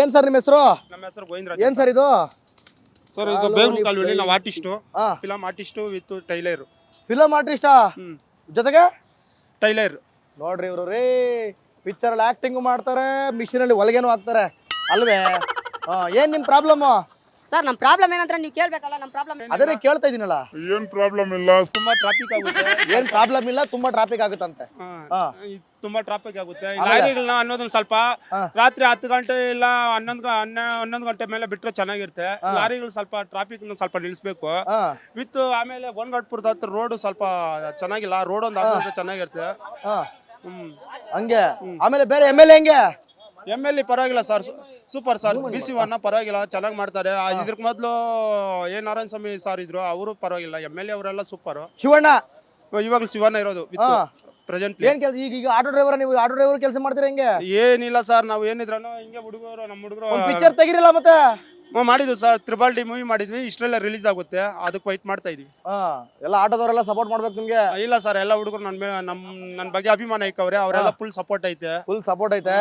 ಏನ್ ಸರ್ ನಿಮ್ಮ ಹೆಸರು? ನಮ್ಮ ಹೆಸರು ಗೋವಿಂದ್ರ. ಏನ್ ಸರ್ ಇದು? ಸರ್ ಇದು ಬೇಗು ಕಾಲೋನಿ. ನಾವು artist, film artist with tailor. Film ಆರ್ಟಿಸ್ಟಾ ಜೊತೆಗೆ ಟೈಲರ್ ನೋಡ್ರಿ ಇವರು ರೀ ಪಿಕ್ಚರ್ ಅಲ್ಲಿ ಆಕ್ಟಿಂಗ್ ಮಾಡ್ತಾರೆ, ಮಿಷಿನ್ ಅಲ್ಲಿ ಹೊಲಗೇನು ಹಾಕ್ತಾರೆ ಅಲ್ವೇ? ಏನ್ ನಿಮ್ ಪ್ರಾಬ್ಲಮ್? ಸರ್ ನಮ್ಮ ಪ್ರಾಬ್ಲಮ್ ಏನಂದ್ರೆ ನೀವು ಕೇಳಬೇಕಲ್ಲ. ನಮ್ಮ ಪ್ರಾಬ್ಲಮ್ ಅದೇ ಕೇಳ್ತಾ ಇದೀನಲ್ಲ. ಏನ್ ಪ್ರಾಬ್ಲಮ್ ಇಲ್ಲ, ತುಂಬಾ ಟ್ರಾಫಿಕ್ ಆಗುತ್ತೆ. ಏನ್ ಪ್ರಾಬ್ಲಮ್ ಇಲ್ಲ, ತುಂಬಾ ಟ್ರಾಫಿಕ್ ಆಗುತ್ತಂತೆ. ತುಂಬಾ ಟ್ರಾಫಿಕ್ ಆಗುತ್ತೆ. ಲಾರಿಗಳನ್ನ ಅನ್ನೋದೊಂದು ಸ್ವಲ್ಪ ರಾತ್ರಿ 10 ಗಂಟೆ ಇಲ್ಲ 11 ಗಂಟೆ ಮೇಲೆ ಬಿಟ್ರೆ ಚೆನ್ನಾಗಿರುತ್ತೆ. ಲಾರಿಗಳು ಸ್ವಲ್ಪ ಟ್ರಾಫಿಕ್ ಸ್ವಲ್ಪ ನಿಲ್ಸ್ಬೇಕು. ವಿತ್ ಆಮೇಲೆ ಗೋನ್ಘಾಟ್ಪುರದ ಹತ್ರ ರೋಡ್ ಸ್ವಲ್ಪ ಚೆನ್ನಾಗಿಲ್ಲ. ರೋಡ್ ಒಂದು ಹಾಕಿದ್ರೆ ಚೆನ್ನಾಗಿರುತ್ತೆ. ಹಂಗೆ ಆಮೇಲೆ ಬೇರೆ ಎಮ್ ಎಲ್ ಎ ಹೆಂಗೆ? MLA ಪರವಾಗಿಲ್ಲ ಸರ್, ಸೂಪರ್ ಸರ್. BC ವರ್ಣ ಪರವಾಗಿಲ್ಲ, ಚೆನ್ನಾಗಿ ಮಾಡ್ತಾರೆ. ಇದ್ರಕ್ ಮೊದಲು ನಾರಾಯಣ ಸ್ವಾಮಿ ಸರ್ ಇದ್ರು, ಅವರು ಪರವಾಗಿಲ್ಲ. MLA ಅವರೆಲ್ಲ ಸೂಪರ್. ಶಿವಣ್ಣ ಇವಾಗ ಶಿವಣ್ಣ ಇರೋದು ಪ್ರೆಸೆಂಟ್. ಏನ್ ಕೆಲಸ ಈಗ ಆಟೋ ಡ್ರೈವರ್? ನೀವು ಆಟೋ ಡ್ರೈವರ್ ಕೆಲಸ ಮಾಡ್ತೀರಾ ಹೆಂಗೆ? ಏನಿಲ್ಲ ಸರ್, ನಾವು ಏನಿದ್ರು ಹಿಂಗೆ ಹುಡುಗರು, ನಮ್ಮ ಹುಡುಗರು ಪಿಕ್ಚರ್ ತೆಗಿರಲ್ಲ ಮತ್ತೆ? ಮಾಡಿದ್ವಿ ಸರ್, ತ್ರಿಬಲ್ ಡಿ ಮೂವಿ ಮಾಡಿದ್ವಿ. ಇಷ್ಟೆಲ್ಲ ರಿಲೀಸ್ ಆಗುತ್ತೆ, ಅದಕ್ಕೆ ವೈಟ್ ಮಾಡ್ತಾ ಇದೀವಿ. ಎಲ್ಲ ಆಟೋದವರೆಲ್ಲ ಸಪೋರ್ಟ್ ಮಾಡ್ಬೇಕು ನಿಮ್ಗೆ? ಇಲ್ಲ ಸರ್, ಎಲ್ಲ ಹುಡುಗರು ನನ್ನ ಬಗ್ಗೆ ಅಭಿಮಾನ ಐಕವ್ರೆ, ಅವರೆಲ್ಲ ಫುಲ್ ಸಪೋರ್ಟ್ ಐತೆ. ಫುಲ್ ಸಪೋರ್ಟ್ ಐತೆ.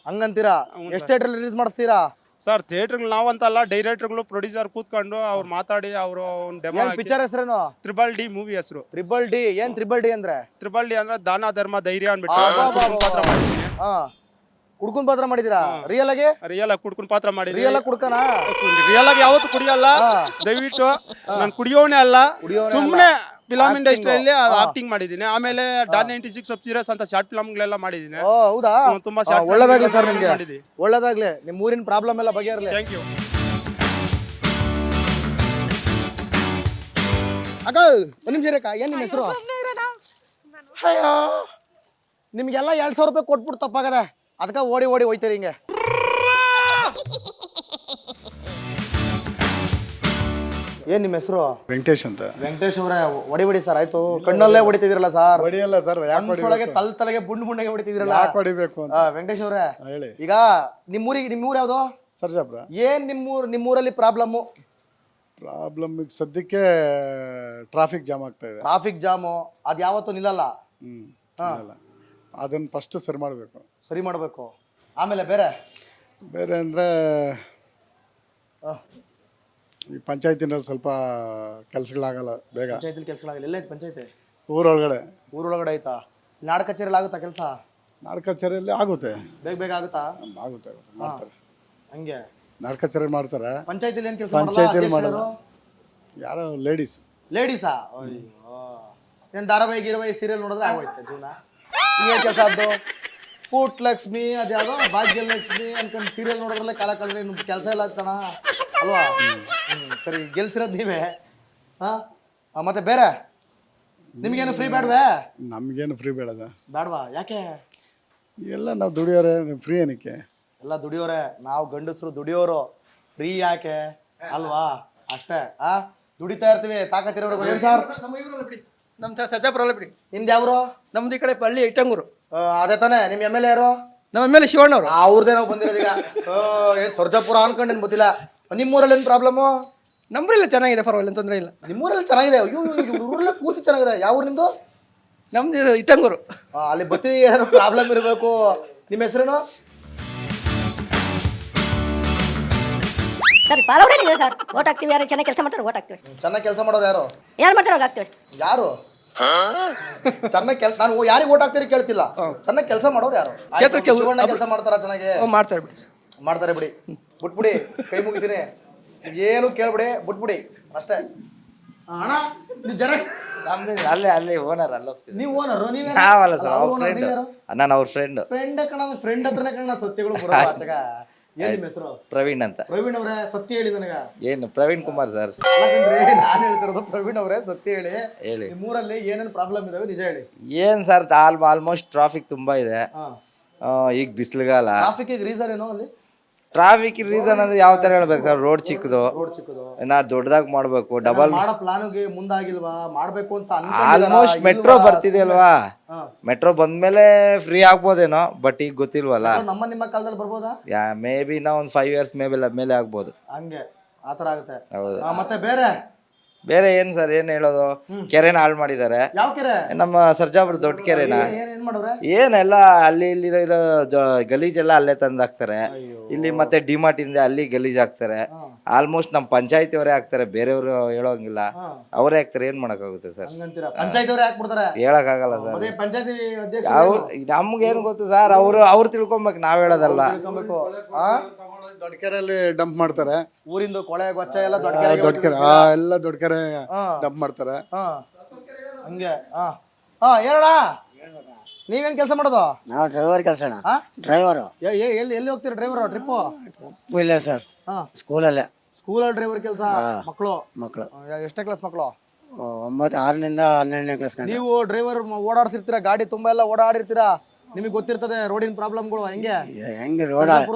ಹಂಗಂತೀರಾ? ಎಷ್ಟು ಥಿಯೇಟರ್ ರಿಲೀಸ್ ಮಾಡಿಸ್ತೀರಾ ಸರ್? ಥಿಯೇಟರ್ ನಾವಂತಲ್ಲ, ಡೈರೆಕ್ಟರ್ಗಳು ಪ್ರೊಡ್ಯೂಸರ್ ಕೂತ್ಕೊಂಡು ಅವ್ರು ಮಾತಾಡಿ ಅವರು ಡೆಮೋ. ಪಿಕ್ಚರ್ ಹೆಸರೇನು? ತ್ರಿಬಲ್ ಡಿ ಮೂವಿ ಹೆಸರು. Triple D. ಏನ್ ತ್ರಿಬಲ್ ಡಿ ಅಂದ್ರೆ? ತ್ರಿಬಲ್ ಡಿ ಅಂದ್ರೆ ದಾನ ಧರ್ಮ ಧೈರ್ಯ ಅನ್ಬಿಟ್ಟು ಕುಡ್ಕೊಂಡ್ ಪಾತ್ರ ಮಾಡಿದೀರಾ? ರಿಯಲ್ ಆಗಿ? ರಿಯಲ್ ಆಗಿ ಕುಡ್ಕೊಂಡ್ ಪಾತ್ರ ಮಾಡಿದ್ವಿ. ರಿಯಲ್ ಆಗಿ ಕುಡ್ಕನ? ರಿಯಲ್ ಆಗಿ ಯಾವತ್ತು ಕುಡಿಯಲ್ಲ, ದಯವಿಟ್ಟು. ನಾನು ಕುಡಿಯೋನೇ ಅಲ್ಲ, ಸುಮ್ಮನೆ ಫಿಲಂ ಇಂಡಸ್ಟ್ರಿಯಲ್ಲಿ ಆಕ್ಟಿಂಗ್ ಮಾಡಿದೀನಿ. ಆಮೇಲೆ ಡಾನ್ 96 ವೆಬ್ ಸೀರೀಸ್ ಅಂತ ಶಾರ್ಟ್ ಫಿಲಂಗಳೆಲ್ಲ ಮಾಡಿದೀನಿ. ಹೌದಾ? ತುಂಬಾ ಶಾರ್ಟ್. ಒಳ್ಳೇದಾಗ್ಲಿ ಸರ್ ನಿಮ್ಗೆ, ಒಳ್ಳೇದಾಗ್ಲಿ. ನಿಮ್ ಊರಿನ ಪ್ರಾಬ್ಲಮ್ ಎಲ್ಲ ಬಗೆಹರ್ಲಿ. Thank you. ಅಕ್ಕ ಒಂದ್ ನಿಮಿಷ ಇರಕ್ಕ. ಏನ್ ನಿಮ್ಮ ಹೆಸರು? ಅಯ್ಯೋ, ನಿಮ್ಗೆಲ್ಲ 2,000 ರೂಪಾಯಿ ಕೊಟ್ಬಿಟ್ಟು ತಪ್ಪಾಗದೆ, ಅದಕ್ಕ ಓಡಿ ಓಡಿ ಹೋಯ್ತೀರಿ ಹಿಂಗೆ. ಏನ್ ನಿಮ್ಮ ಹೆಸರು? ವೆಂಕಟೇಶ್ ಅಂತ. ವೆಂಕಟೇಶ್ ಅವರೇ, ಹೊಡಿಬಿಡಿ ಸರ್. ಆಯ್ತು, ಕಣ್ಣಲ್ಲೇ ಹೊಡಿತಿದಿರಲ್ಲ ಸರ್. ಹೊಡಿಯಲ್ಲ ಸರ್, ಒಳಗೆ ತಲೆಗೆ ಬುಂಡಿಗೆ ಹೊಡಿತಿದಿರಲ್ಲ. ಯಾಕೆ ಹೊಡಿಬೇಕು ಅಂತ? ವೆಂಕಟೇಶ್ ಅವರೇ ಹೇಳಿ. ಈಗ ನಿಮ್ಮೂರು ಯಾವ್ದು? ಸರ್ಜಾಪುರ. ಏನ್ ನಿಮ್ಮೂರಲ್ಲಿ ಪ್ರಾಬ್ಲಮ್? ಸದ್ಯಕ್ಕೆ ಟ್ರಾಫಿಕ್ ಜಾಮ್ ಆಗ್ತಾ ಇದೆ. ಟ್ರಾಫಿಕ್ ಜಾಮು ಅದ್ ಯಾವತ್ತೂ ನಿಲ್ಲಲ್ಲ. ಅದನ್ನ ಫಸ್ಟ್ ಸರಿ ಮಾಡಬೇಕು. ಸರಿ ಮಾಡಬೇಕು. ಆಮೇಲೆ ಬೇರೆ ಅಂದ್ರೆ ಈ ಪಂಚಾಯತಿನಲ್ಲಿ ಸ್ವಲ್ಪ ಕೆಲಸಗಳಾಗಲ್ಲ ಬೇಗ. ಪಂಚಾಯತಿ ಕೆಲಸಗಳಾಗಲ್ಲ. ಎಲ್ಲ ಐತೆ ಪಂಚಾಯತಿ? ಊರೊಳಗಡೆ ಐತಾ? ನಾಡ ಕಚೇರಿಯಲ್ಲಿ ಆಗುತ್ತಾ ಕೆಲಸ? ನಾಡ ಕಚೇರಿಯಲ್ಲಿ ಆಗುತ್ತೆ, ಬೇಗ ಬೇಗ ಆಗುತ್ತಾ? ಆಗುತ್ತೆ ಮಾಡ್ತಾರೆ. ಹಂಗೆ ನಾಡ ಕಚೇರಿ ಮಾಡ್ತಾರೆ. ಪಂಚಾಯತಿಲಿ ಏನ್ ಕೆಲಸ? ಪಂಚಾಯತಿಯಲ್ಲಿ ಮಾಡೋದು ಯಾರೋ ಲೇಡೀಸಾ? ಏನ್ ಧಾರಾವಾಹಿ ಗಿರವಾಹಿ ಸೀರಿಯಲ್ ನೋಡಿದ್ರೆ ಆಗೋಯ್ತು ಜೀವನ. ಇನ್ನೇನ್ ಕೆಲಸ ಅದು? ಕೂಟ್ ಲಕ್ಷ್ಮಿ ಅದ್ಯಾವುದೋ ಭಾಗ್ಯಲಕ್ಷ್ಮಿ ಅನ್ಕೊಂಡು ಸೀರಿಯಲ್ ನೋಡೋದ್ರಲ್ಲೇ ಕಾಲ ಕಳೆದ್ರೆ ಇನ್ನು ಕೆಲಸ ಎಲ್ಲ ಆಗ್ತಾನ ಅಲ್ವಾ? ಸರಿ, ಗೆಲ್ಸಿರೋದು ನೀವೇ. ಮತ್ತೆ ಬೇರೆ ನಿಮ್ಗೇನು ಫ್ರೀ ಬೇಡವೇ? ನಮ್ಗೇನು ಫ್ರೀ ಬೇಡವಾ? ಯಾಕೆ? ಎಲ್ಲ ನಾವು ದುಡಿಯೋರೆ, ಫ್ರೀ ಏನಕ್ಕೆ? ಎಲ್ಲ ದುಡಿಯೋರೆ, ನಾವು ಗಂಡಸರು ದುಡಿಯೋರು. ಫ್ರೀ ಯಾಕೆ ಅಲ್ವಾ? ಅಷ್ಟೇ. ದುಡಿತಾ ಇರ್ತೀವಿ ತಾಕತ್ತಿರೋರು. ಏನ್ ಸರ್? ನಮ್ ಸರ್ಜಾಪುರ ಬಿಡಿ. ನಿಮ್ದು ಯಾವ್ರು? ನಮ್ದು ಈ ಕಡೆ ಪಳ್ಳಿ ಇಟ್ಟಂಗೂರು. ಅದೇ ತಾನೇ ನಿಮ್ಮ MLA ಯಾರು? ನಮ್ಮ MLA ಶಿವಣ್ಣ ಅವರು. ಅವ್ರದೇ ನಾವು ಬಂದಿರೋದು ಈಗ. ಏನ್ ಸರ್ಜಾಪುರ ಅನ್ಕೊಂಡೇನ್ ಗೊತ್ತಿಲ್ಲ. ನಿಮ್ಮೂರಲ್ಲಿ ಏನ್ ಪ್ರಾಬ್ಲಮ್ಮು? ನಮ್ಮೂರೆಲ್ಲ ಚೆನ್ನಾಗಿದೆ, ಪರವಾಗಿಲ್ಲ, ತೊಂದರೆ ಇಲ್ಲ. ನಿಮ್ಮೂರಲ್ಲಿ ಚೆನ್ನಾಗಿದೆ? ಊರೆಲ್ಲ ಪೂರ್ತಿ ಚೆನ್ನಾಗಿದೆ. ಯಾವ ಊರು ನಿಮ್ದು? ನಮ್ದು ಇಟ್ಟಂಗೂರು. ಅಲ್ಲಿ ಬತ್ತಿ ಏನೋ ಪ್ರಾಬ್ಲಮ್ ಇರಬೇಕು. ನಿಮ್ಮ ಹೆಸರೇನು? ಸರ್ ಫಾಲೋವರ್ ಏನಿದೆ ಸರ್? ಓಟ್ ಹಾಕ್ತೀವಿ, ಯಾರು ಚೆನ್ನಾಗಿ ಕೆಲಸ ಮಾಡ್ತಾರೆ ಓಟ್ ಹಾಕ್ತೀವಿ. ಚೆನ್ನಾಗಿ ಕೆಲಸ ಮಾಡೋರು ಯಾರು? ಯಾರು ಮಾಡ್ತಾರೆ ಅವ್ರು ಹಾಕ್ತೀವಿ. ಯಾರು ಚೆನ್ನಾಗಿ ಕೆಲಸ? ನಾನು ಯಾರಿಗೆ ಓಟ್ ಹಾಕ್ತೀರಿ ಕೇಳ್ತಿಲ್ಲ. ಚೆನ್ನಾಗಿ ಕೆಲಸ ಮಾಡೋರು ಯಾರು? ಕೆಲಸ ಮಾಡ್ತಾರ? ಚೆನ್ನಾಗಿ ಮಾಡ್ತಾರೆ ಬಿಡಿ. ಮಾಡ್ತಾರೆ ಬಿಡಿ. ಬಿಟ್ಬಿಡಿ, ಕೈ ಮುಗಿತೀನಿ. ಏನು ಕೇಳ್ಬಿಡಿ, ಬಿಟ್ಬಿಡಿ ಅಷ್ಟೇ. ಅಣ್ಣ ನೀವು ಜನ ಅಲ್ಲಿ ಓನರ್ ಅಲ್ಲಿ ಹೋಗ್ತೀವಿ. ನೀವು ಓನರು? ನಾವಲ್ಲ ಸರ್, ಅವ್ರ ಫ್ರೆಂಡ್. ನಾನು ಅವ್ರ ಫ್ರೆಂಡ್ ಕಣ. ಫ್ರೆಂಡ್ ಹತ್ರನೇ ಕಣ ಸತ್ಯಗಳು ಬರೋದು ಆಚೆಗ. ಏನ್ ನಿಮ್ಮ ಹೆಸರು? ಪ್ರವೀಣ್ ಅಂತ. ಪ್ರವೀಣ್ ಅವರೇ, ಸತ್ಯ ಹೇಳಿ ನನಗ. ಏನು ಪ್ರವೀಣ್ ಕುಮಾರ್ ಸರ್? ನಾನು ಹೇಳ್ತಿರೋದು ಪ್ರವೀಣ್ ಅವರೇ, ಸತ್ಯ ಹೇಳಿ. ಹೇಳಿ, ನಿಮ್ಮೂರಲ್ಲಿ ಏನೇನು ಪ್ರಾಬ್ಲಮ್ ಇದಾವೆ ನಿಜ ಹೇಳಿ. ಏನ್ ಸರ್, ಆಲ್ಮೋಸ್ಟ್ ಟ್ರಾಫಿಕ್ ತುಂಬಾ ಇದೆ. ಈಗ ಬಿಸಿಲುಗಾಲ. ಟ್ರಾಫಿಕ್ ರೀಸನ್ ಏನೋ ಅಲ್ಲಿ? ಟ್ರಾಫಿಕ್ ರೀಸನ್ ಅಂದ್ರೆ ಯಾವ ತರ ಹೇಳ್ಬೇಕು ಸರ್? ರೋಡ್ ಚಿಕ್ಕದು, ದೊಡ್ಡದಾಗಿ ಮಾಡ್ಬೇಕು. ಡಬಲ್ ಮಾಡೋ ಪ್ಲಾನ್ಗೆ ಮುಂದಾಗಿಲ್ವಾ? ಮಾಡ್ಬೇಕು ಅಂತ ಆಲ್ಮೋಸ್ಟ್ ಮೆಟ್ರೋ ಬರ್ತಿದೆ ಅಲ್ವಾ? ಮೆಟ್ರೋ ಬಂದ್ಮೇಲೆ ಫ್ರೀ ಆಗ್ಬೋದೇನೋ, ಬಟ್ ಈಗ ಗೊತ್ತಿಲ್ವಲ್ಲ. ನಿಮ್ಮ ಕಾಲದಲ್ಲಿ ಬರ್ಬೋದಾ? ಮೇ ಬಿ ನಾ ಒಂದು 5 years ಮೇಲೆ ಆಗ್ಬೋದು. ಹಂಗೆ ಆತರ ಆಗುತ್ತೆ. ಹೌದು. ಮತ್ತೆ ಬೇರೆ ಬೇರೆ ಏನ್ ಸರ್ ಏನ್ ಹೇಳೋದು, ಕೆರೆನ ಹಾಳು ಮಾಡಿದ್ದಾರೆ. ಯಾವ ಕೆರೆ? ನಮ್ಮ ಸರ್ಜಾಪುರ ದೊಡ್ಡ ಕೆರೆನ ಏನ್ ಮಾಡೋರೆ? ಏನೆಲ್ಲ ಅಲ್ಲಿ ಇಲ್ಲಿ ಇರೋ ಗಲೀಜೆಲ್ಲ ಅಲ್ಲೇ ತಂದಾಕ್ತಾರೆ. ಇಲ್ಲಿ ಮತ್ತೆ ಡಿಮಾರ್ಟ್ ಇಂದ ಅಲ್ಲಿ ಗಲೀಜ್ ಹಾಕ್ತಾರೆ. ಆಲ್ಮೋಸ್ಟ್ ನಮ್ಮ ಪಂಚಾಯತಿ ಅವರೇ ಹಾಕ್ತಾರೆ, ಬೇರೆಯವರು ಹೇಳೋಂಗಿಲ್ಲ, ಅವರೇ ಹಾಕ್ತಾರೆ. ಏನ್ ಮಾಡಕ್ಕಾಗುತ್ತೆ ಸರ್? ಪಂಚಾಯತಿ ಅವ್ರು ಹಾಕ್ಬಿಡ್ತಾರೆ. ಹೇಳಕ್ ಆಗಲ್ಲ ಸರ್. ಪಂಚಾಯತಿ ಅಧ್ಯಕ್ಷ ಅವ್ರು ನಮ್ಗೇನ್ ಗೊತ್ತು ಸರ್, ಅವ್ರು ತಿಳ್ಕೊಬೇಕು, ನಾವ್ ಹೇಳೋದಲ್ಲ. ದೊಡ್ಡ ಕೆರೆಯಲ್ಲಿ ಡಂಪ್ ಮಾಡ್ತಾರೆ. ಊರಿಂದ ಕೊಳೆ ಗೊಚ್ಚ ಎಲ್ಲ ದೊಡ್ಡ ದೊಡ್ಡ ಕೆರೆ ಎಲ್ಲ ದೊಡ್ಡ ಕೆರೆ ಡಂಪ್ ಮಾಡ್ತಾರೆ. ಹಂಗೆ ಏನಣ್ಣ ನೀವೇನ್ ಕೆಲಸ ಮಾಡೋದು? ನಾವು ಡ್ರೈವರ್ ಕೆಲಸ ಡ್ರೈವರು. ಎಲ್ಲಿ ಹೋಗ್ತೀರಾ ಡ್ರೈವರ್ ಟ್ರಿಪ್ಪು? ಇಲ್ಲ ಸರ್, ಸ್ಕೂಲಲ್ಲೇ. ಸ್ಕೂಲಲ್ಲಿ ಡ್ರೈವರ್ ಕೆಲಸ. ಮಕ್ಕಳು ಎಷ್ಟನೇ ಕ್ಲಾಸ್ ಮಕ್ಕಳು? 6ರಿಂದ 12ನೇ ಕ್ಲಾಸ್. ನೀವು ಡ್ರೈವರ್ ಓಡಾಡ್ಸಿರ್ತೀರಾ, ಗಾಡಿ ತುಂಬಾ ಎಲ್ಲ ಓಡಾಡಿರ್ತೀರಾ, ನಿಮಗೆ ಗೊತ್ತಿರ್ತದೆ ರೋಡಿನ ಪ್ರಾಬ್ಲಮ್ಗಳು. ಹೆಂಗೆ ರೋಡ್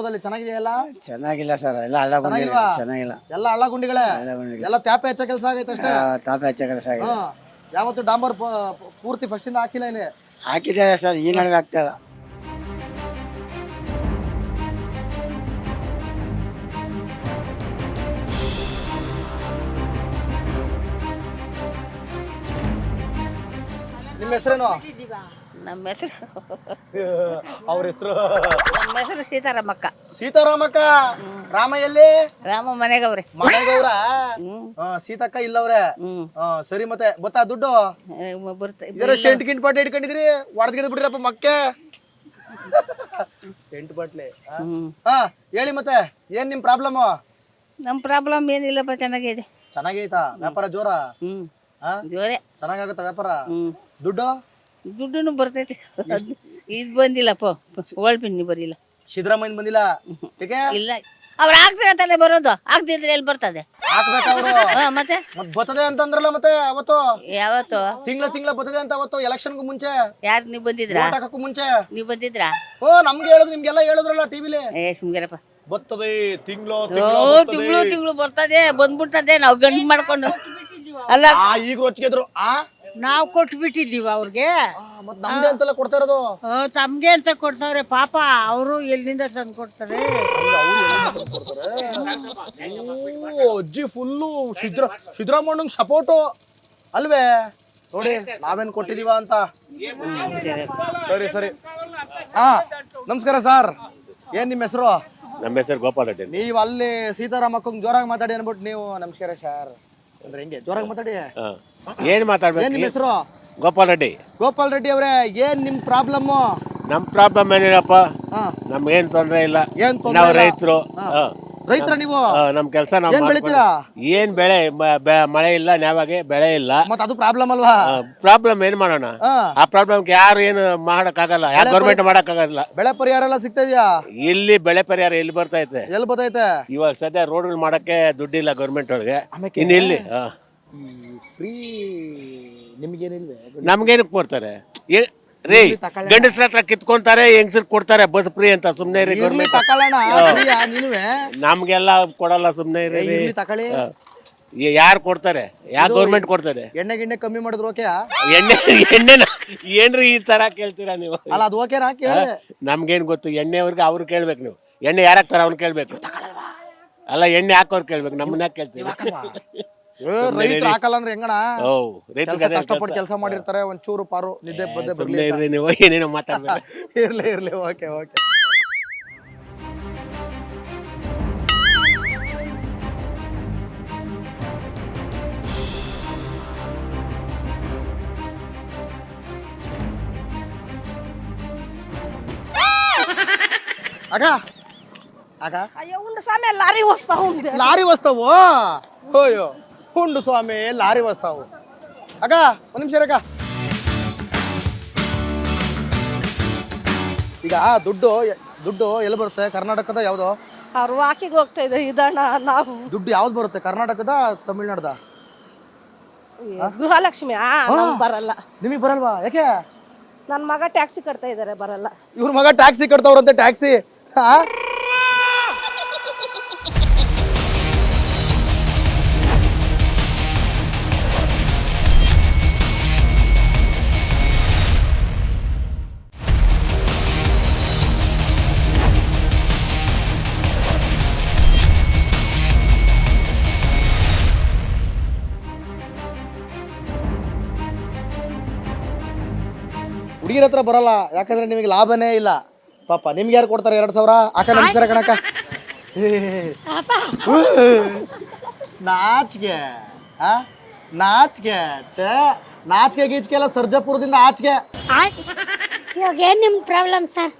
ಚೆನ್ನಾಗಿದೆಯಲ್ಲ? ಚೆನ್ನಾಗಿಲ್ಲ ಸರ್, ಎಲ್ಲ ಹಳ್ಳ ಗುಂಡಿ ಚೆನ್ನಾಗಿಲ್ಲ. ಎಲ್ಲ ಹಳ್ಳ ಗುಂಡಿಗಳೇ, ಎಲ್ಲ ತ್ಯಾಪೆ ಹಚ್ಚ ಕೆಲಸ ಆಗೈತೆ ಅಷ್ಟೇ. ತಾಪೆ ಹಚ್ಚ ಕೆಲಸ ಆಗಿದೆ. ಯಾವತ್ತು ಡಾಂಬರ್ ಪೂರ್ತಿ ಫಸ್ಟ್ ಇಂದ ಹಾಕಿಲ್ಲ ಇಲ್ಲಿ? ಹಾಕಿದ್ದಾರೆ ಸರ್, ಈ ನಡುವೆ ಆಗ್ತಾ ಇಲ್ಲ. ನಿಮ್ಮ ಹೆಸರೇನು? ನಮ್ಮ ಹೆಸರು ಅವ್ರ ಹೆಸರು? ನಮ್ಮ ಹೆಸರು ಸೀತಾರಾಮಕ್ಕ. ಸೀತಾರಾಮಕ್ಕ. ರಾಮ ಎಲ್ಲಿ? ರಾಮ ಮನೆಗವ್ರೆ. ಮನೆಗೌರ? ಸೀತಕ್ಕ ಇಲ್ಲವ್ರೆ. ಸರಿ, ಮತ್ತೆ ಗೊತ್ತಾ ದುಡ್ಡು? ಸೆಂಟ್ ಗಿಂಟ್ ಬಾಟ್ಲಿ ಇಟ್ಕೊಂಡಿದ್ರಿ, ಹೊಡೆದ್ಗಿಡ್ ಬಿಡ್ರಪ್ಪ ಮಕ್ಕೆ. ಸೆಂಟ್ ಬಾಟ್ಲಿ. ಹೇಳಿ ಮತ್ತೆ, ಏನ್ ನಿಮ್ ಪ್ರಾಬ್ಲಮ್? ನಮ್ಮ ಪ್ರಾಬ್ಲಮ್ ಏನಿಲ್ಲಪ್ಪ, ಚೆನ್ನಾಗಿದೆ. ಚೆನ್ನಾಗೈತಾ ವ್ಯಾಪಾರ? ಜೋರ? ಜೋರೇ. ಚೆನ್ನಾಗಾಗುತ್ತಾ ವ್ಯಾಪಾರ? ದುಡ್ಡು ಬರ್ತೈತಿ. ಇದು ಬಂದಿಲ್ಲಪ್ಪ, ಓಳ್ಪಿನ್ನಿ ಬರಿಲ್ಲ. ಸಿದ್ದರಾಮಯ್ಯ ಬಂದಿಲ್ಲ? ಇಲ್ಲ, ಅವ್ರು ಆಗ್ತಾರೆ ತಾನೇ ಬರೋದು, ಆಗ್ತಿದ್ರೆ ಎಲ್ಲಿ ಬರ್ತದೆ? ಹಾಕ್ಬೇಕವ್ರು. ಮತ್ತೆ ಬರ್ತದೆ ಅಂತಂದ್ರಲ್ಲ, ಮತ್ತೆ ಅವತ್ತು ಯಾವತ್ತು ತಿಂಗಳ ಬರ್ತದೆ ಅಂತ, ಅವತ್ತು ಎಲೆಕ್ಷನ್ಗೂ ಮುಂಚೆ. ಯಾರು ನೀವು ಬಂದಿದ್ರಾ? ಓಟ್ ಹಾಕಕ್ಕೂ ಮುಂಚೆ ನೀವು ಬಂದಿದ್ರಾ? ನಮ್ಗೆ ಹೇಳಿದ್ರು, ನಿಮ್ಗೆಲ್ಲ ಹೇಳಿದ್ರಲ್ಲ ಟಿವಿಲಿ. ಸುಮ್ಗಿರಪ್ಪ. ಬರ್ತದೆ ತಿಂಗಳು ಬರ್ತದೆ, ಬಂದ್ಬಿಡ್ತದೆ. ನಾವು ಗಂಡು ಮಾಡ್ಕೊಂಡು ಅಲ್ಲ, ಈಗ ರೊಚ್ಚಿಗೆದ್ರು. ನಾವು ಕೊಟ್ಬಿಟ್ಟಿದ್ದೀವಿ ಅವ್ರಿಗೆ. ಮತ್ ನಮ್ದೇ ಅಂತೆಲ್ಲ ಕೊಡ್ತಾ ಇರೋದು. ತಮ್ಗೆ ಅಂತ ಕೊಡ್ತಾವ್ರೆ ಪಾಪ, ಅವರು ಎಲ್ಲಿಂದ ತಂದು ಕೊಡ್ತಾರೆ? ಅಜ್ಜಿ ಫುಲ್ಲು ಸಿದ್ದರಾಮಣ್ಣಂಗ್ ಸಪೋರ್ಟು ಅಲ್ವೇ? ನೋಡಿ ನಾವೇನ್ ಕೊಟ್ಟಿದೀವ ಅಂತ. ಸರಿ. ನಮಸ್ಕಾರ ಸರ್, ಏನ್ ನಿಮ್ಮ ಹೆಸರು? ನಮ್ಮ ಹೆಸರು ಗೋಪಾಲ್ ರೆಡ್ಡಿ. ನೀವು ಅಲ್ಲಿ ಸೀತಾರಾಮಕ್ಕಂಗ್ ಜೋರಾಗಿ ಮಾತಾಡಿ ಅನ್ಬಿಟ್ಟು ನೀವು ನಮಸ್ಕಾರ ಸರ್ ಅಂದ್ರೆ ಹೆಂಗೆ ಜೋರಾಗಿ ಮಾತಾಡಿ? ಏನ್ ಮಾತಾಡ್ಬೇಕು? ಏನ್ ನಿಮ್ಮ ಹೆಸರು? ಗೋಪಾಲ್ ರೆಡ್ಡಿ. ಗೋಪಾಲ್ ರೆಡ್ಡಿ ಅವರೇ, ಏನ್ ನಿಮ್ ಪ್ರಾಬ್ಲಮ್? ನಮ್ ಪ್ರಾಬ್ಲಮ್ ಏನಿಲ್ಲಪ್ಪ, ನಮ್ಗೇನ್ ತೊಂದ್ರೆ ಇಲ್ಲ. ನಾವು ರೈತರು. ರೈತರ ನೀವು? ನಮ್ ಕೆಲಸ ಏನ್ ಬೆಳಿತೀರಾ? ಏನ್ ಬೆಳೆ ಮಳೆ ಇಲ್ಲ, ನ್ಯಾವಾಗೆ ಬೆಳೆ ಇಲ್ಲ. ಮತ್ ಅದು ಪ್ರಾಬ್ಲಮ್ ಅಲ್ವಾ? ಪ್ರಾಬ್ಲಮ್ ಏನ್ ಮಾಡೋಣ? ಆ ಪ್ರಾಬ್ಲಮ್ ಯಾರು ಏನು ಮಾಡಕ್ ಆಗಲ್ಲ, ಯಾರು ಗೌರ್ಮೆಂಟ್ ಮಾಡಕ್ ಆಗಲ್ಲ. ಬೆಳೆ ಪರಿಹಾರ ಎಲ್ಲ ಸಿಗ್ತಾ ಇದೆಯಾ? ಇಲ್ಲಿ ಬೆಳೆ ಪರಿಹಾರ ಎಲ್ಲಿ ಬರ್ತೈತೆ? ಎಲ್ಲಿ ಬರ್ತೈತೆ? ಇವಾಗ ಸದ್ಯ ರೋಡ್ಗಳು ಮಾಡಕ್ಕೆ ದುಡ್ಡಿಲ್ಲ ಗೌರ್ಮೆಂಟ್ ಒಳಗೆ. ಇನ್ನು ಇಲ್ಲಿ ಫ್ರೀ ನಿಮ್ಗೇನಿಲ್ವೇ? ನಮ್ಗೇನಕ್ ಕೊಡ್ತಾರೆ ರೀ? ಗಂಡಸ್ರ ಹತ್ರ ಕಿತ್ಕೊಂತಾರೆ, ಹೆಂಗಸರ್ ಕೊಡ್ತಾರೆ ಬಸ್ ಫ್ರೀ ಅಂತ. ಸುಮ್ನೆ ಇರಿ ಗೌರ್ಮೆಂಟ್. ನಮ್ಗೆಲ್ಲ ಕೊಡಲ್ಲ, ಸುಮ್ನೆ ಇರಿ. ಯಾರು ಕೊಡ್ತಾರೆ? ಯಾಕೆ ಗೌರ್ಮೆಂಟ್ ಕೊಡ್ತಾರೆ? ಎಣ್ಣೆ ಗಿಣ್ಣೆ ಕಮ್ಮಿ ಮಾಡಿದ್ರು ಓಕೆ? ಎಣ್ಣೆನ ಏನ್ರಿ ಈ ತರ ಕೇಳ್ತೀರಾ ನೀವು? ಅಲ್ಲ ಅದು ಓಕೆನಾ? ನಮ್ಗೇನ್ ಗೊತ್ತು? ಎಣ್ಣೆಯವ್ರಿಗೆ ಅವ್ರು ಕೇಳ್ಬೇಕು. ನೀವು ಎಣ್ಣೆ ಯಾರು ಹಾಕ್ತಾರ ಅವ್ನು ಕೇಳ್ಬೇಕು. ಅಲ್ಲ, ಎಣ್ಣೆ ಹಾಕೋರು ಕೇಳ್ಬೇಕು, ನಮ್ಮನ್ನ ಕೇಳ್ತೀವಿ. ರೈತರು ಹಾಕಲ್ಲ ಅಂದ್ರೆ ಹೆಂಗಣ? ಕಷ್ಟಪಟ್ಟು ಕೆಲಸ ಕೆಲಸ ಮಾಡಿರ್ತಾರೆ, ಒಂಚೂರು ಪಾರು ನಿದ್ದೆ ಬದ್ದೆ ಬರ್ಲಿ. ನೀವು ಏನೇನೋ ಮಾತಾಡ್ಬೇಕು. ಇರ್ಲಿ ಓಕೆ. అయ్యో ఉండు స్వామి లారీ వస్తా ఉంది. లారీ వస్తావు? అయ్యో ఉండు స్వామి, లారీ వస్తావు. అక్క ಒಂದು ನಿಮಿಷ ಅಕ್ಕ. ಈಗ ದುಡ್ಡು ಎಲ್ಲಿ ಬರುತ್ತೆ? ಕರ್ನಾಟಕದ ಯಾವ್ದು? ಅವ್ರು ವಾಕಿಗೆ ಹೋಗ್ತಾ ಇದ್ದಾರೆ ಇದಣ್ಣ. ನಾವು ದುಡ್ಡು ಯಾವ್ದು ಬರುತ್ತೆ? ಕರ್ನಾಟಕದ ತಮಿಳ್ನಾಡ್ದ? ಗೃಹಲಕ್ಷ್ಮಿ. ನಮ್ಗೆ ಬರಲ್ಲ. ನಿಮಗೆ ಬರಲ್ವಾ? ಯಾಕೆ? ನನ್ನ ಮಗ ಟ್ಯಾಕ್ಸಿ ಕಟ್ತಾ ಇದ್ದಾರೆ, ಬರಲ್ಲ. ಇವ್ರ ಮಗ ಟ್ಯಾಕ್ಸಿ ಕಟ್ತಾವ್ರಂತೆ. ಟ್ಯಾಕ್ಸಿ? ಹುಡುಗಿರ ಹತ್ರ ಬರಲ್ಲ, ಯಾಕಂದ್ರೆ ನಿಮಗೆ ಲಾಭನೇ ಇಲ್ಲ ಪಾಪ. ನಿಮ್ಗೆ ಯಾರು ಕೊಡ್ತಾರೆ 2,000? ಅಕ್ಕ ನಮಸ್ಕಾರ ಕಣಕ್ಕ. ನಾಚಿಕೆ ನಾಚಿಕೆ ಛೇ, ನಾಚಿಕೆ ಗೀಚಿಕೆ ಎಲ್ಲ ಸರ್ಜಾಪುರದಿಂದ ಆಚಿಕೆ. ಇವಾಗ ಏನ್ ನಿಮ್ ಪ್ರಾಬ್ಲಮ್ ಸರ್?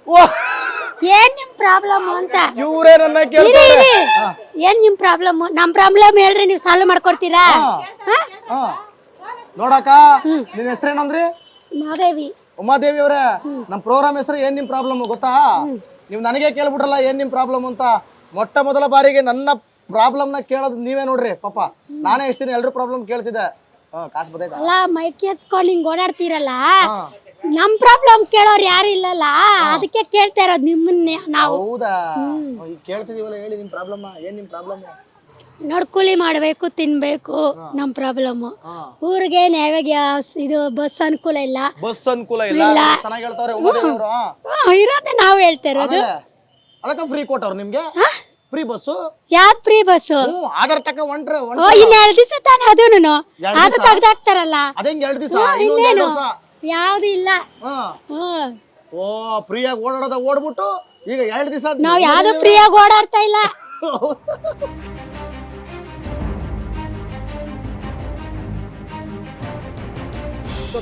ಏನ್ ನಿಮ್ ಪ್ರಾಬ್ಲಮ್ ಅಂತ ಇವರೇ ನನ್ನ ಇರಿ, ಕೇಳ್ತಾರೆ. ಇರಿ. ಏನ್ ನಿಮ್ ಪ್ರಾಬ್ಲಮ್? ನಮ್ ಪ್ರಾಬ್ಲಮ್ ಹೇಳ್ರಿ, ನೀವು ಸಾಲ್ವ್ ಮಾಡ್ಕೊಡ್ತೀರಾ? ಹಾ? ನೋಡಕ್ಕ, ನಿನ್ ಹೆಸರೇನಂದ್ರಿ? ಮಾದೇವಿ. ಉಮಾದೇವಿ ಅವರೇ, ನಮ್ ಪ್ರೋಗ್ರಾಮ್ ಹೆಸರು ಏನ್ ನಿಮ್ ಪ್ರಾಬ್ಲಮ್ ಗೊತ್ತಾ? ನೀವು ನನಗೆ ಕೇಳ್ಬಿಟ್ರಲ್ಲ ಏನ್ ನಿಮ್ ಪ್ರಾಬ್ಲಮ್ ಅಂತ. ಮೊಟ್ಟ ಮೊದಲ ಬಾರಿಗೆ ನನ್ನ ಪ್ರಾಬ್ಲಮ್ ನ ಕೇಳೋದು ನೀವೇ ನೋಡ್ರಿ ಪಾಪ. ನಾನೇ ಎಷ್ಟು ದಿನ ಎಲ್ರು ಪ್ರಾಬ್ಲಮ್ ಕೇಳ್ತಿದ್ದೆ. ಕಾಸು ಬದೈತಾ? ಅಲ್ಲ, ಮೈಕ್ ಎತ್ಕೊಂಡು ಹಿಂಗ್ ಓಡಾಡ್ತೀರಲ್ಲ, ನಮ್ ಪ್ರಾಬ್ಲಮ್ ಕೇಳೋರು ಯಾರು ಇಲ್ಲಲ್ಲ, ಅದಕ್ಕೆ ಕೇಳ್ತಾ ಇರೋದು ನಿಮ್ಮನ್ನೇ ನಾವು. ಹೌದಾ? ಈಗ ಕೇಳ್ತಿದೀವಲ್ಲ, ಹೇಳಿ ನಿಮ್ ಪ್ರಾಬ್ಲಮ್ ಏನ್? ನಿಮ್ ಪ್ರಾಬ್ಲಮ್ ನಡ್ಕೂಲಿ ಮಾಡ್ಬೇಕು, ತಿನ್ಬೇಕು, ನಮ್ ಪ್ರಾಬ್ಲಮ್. ಊರಿಗೆ ನ್ಯಾಯ ಗ್ಯಾಸ್ ಇದು ಬಸ್ ಅನುಕೂಲ ಇಲ್ಲ. ಬಸ್ ಅನುಕೂಲ ಇಲ್ಲ, ಚೆನ್ನಾಗಿ ಹೇಳ್ತಾವ್ರೆ ಉಮಾದೇವಿ ಅವರು. ಇರೋದೇ ನಾವು ಹೇಳ್ತಾ ಇರೋದು. ಅದಕ್ಕೆ ಫ್ರೀ ಕೊಟ್ಟವ್ರು ನಿಮ್ಗೆ, ಫ್ರೀ ಬಸ್ಸು. ಯಾವ್ದು ಫ್ರೀ ಬಸ್? ಆಧಾರ್ ತಕ ಹೊಂಟ್ರೆ ಇನ್ 2 ದಿವಸ ತಾನೆ ಅದೂನು ಅದು ತೆಗ್ದಾಕ್ತಾರಲ್ಲ. ಅದೇಂಗ್ 2 ದಿವಸ? ಇನ್ನೊಂದ್ 2 ವರ್ಷ ಯಾವ್ದು ಇಲ್ಲ. ಓ, ಫ್ರೀಯಾಗಿ ಓಡಾಡೋದ ಓಡ್ಬಿಟ್ಟು ಈಗ 2 ದಿವಸ ನಾವ್ ಯಾವ್ದು ಫ್ರೀಯಾಗಿ ಓಡಾಡ್ತಾ ಇಲ್ಲ.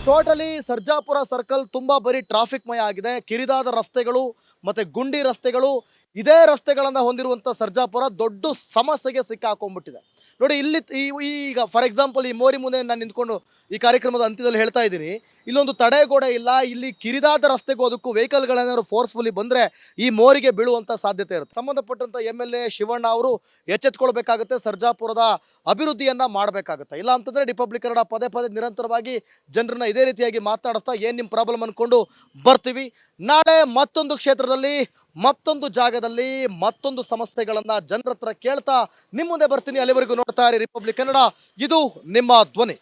ಟೋಟಲಿ ಸರ್ಜಾಪುರ ಸರ್ಕಲ್ ತುಂಬಾ ಬರೀ ಟ್ರಾಫಿಕ್ ಮಯ ಆಗಿದೆ. ಕಿರಿದಾದ ರಸ್ತೆಗಳು ಮತ್ತೆ ಗುಂಡಿ ರಸ್ತೆಗಳು, ಇದೇ ರಸ್ತೆಗಳನ್ನ ಹೊಂದಿರುವಂತ ಸರ್ಜಾಪುರ ದೊಡ್ಡ ಸಮಸ್ಯೆಗೆ ಸಿಕ್ಕಾಕೊಂಡ್ಬಿಟ್ಟಿದೆ. ನೋಡಿ, ಇಲ್ಲಿ ಈಗ ಫಾರ್ ಎಕ್ಸಾಂಪಲ್ ಈ ಮೋರಿ ಮುಂದೆ ನಾನು ನಿಂತ್ಕೊಂಡು ಈ ಕಾರ್ಯಕ್ರಮದ ಅಂತ್ಯದಲ್ಲಿ ಹೇಳ್ತಾ ಇದ್ದೀನಿ, ಇಲ್ಲೊಂದು ತಡೆಗೋಡೆ ಇಲ್ಲ. ಇಲ್ಲಿ ಕಿರಿದಾದ ರಸ್ತೆಗೂ ಅದಕ್ಕೂ ವೆಹಿಕಲ್ಗಳೇನಾದ್ರು ಫೋರ್ಸ್ಫುಲಿ ಬಂದರೆ ಈ ಮೋರಿಗೆ ಬೀಳುವಂಥ ಸಾಧ್ಯತೆ ಇರುತ್ತೆ. ಸಂಬಂಧಪಟ್ಟಂಥ MLA ಶಿವಣ್ಣ ಅವರು ಎಚ್ಚೆತ್ಕೊಳ್ಬೇಕಾಗುತ್ತೆ, ಸರ್ಜಾಪುರದ ಅಭಿವೃದ್ಧಿಯನ್ನು ಮಾಡಬೇಕಾಗುತ್ತೆ. ಇಲ್ಲ ಅಂತಂದರೆ ರಿಪಬ್ಲಿಕ್ ಕನ್ನಡ ಪದೇ ಪದೇ ನಿರಂತರವಾಗಿ ಜನರನ್ನ ಇದೇ ರೀತಿಯಾಗಿ ಮಾತನಾಡಿಸ್ತಾ ಏನು ನಿಮ್ಮ ಪ್ರಾಬ್ಲಮ್ ಅಂದ್ಕೊಂಡು ಬರ್ತೀವಿ. ನಾಳೆ ಮತ್ತೊಂದು ಕ್ಷೇತ್ರದಲ್ಲಿ, ಮತ್ತೊಂದು ಜಾಗದಲ್ಲಿ, ಮತ್ತೊಂದು ಸಮಸ್ಯೆಗಳನ್ನು ಜನರ ಹತ್ರ ಕೇಳ್ತಾ ನಿಮ್ಮ ಮುಂದೆ ಬರ್ತೀನಿ. ಅಲ್ಲಿವರೆಗೂ ನೋಡ್ತಾ ಇರಿ ರಿಪಬ್ಲಿಕ್ ಕನ್ನಡ, ಇದು ನಿಮ್ಮ ಧ್ವನಿ.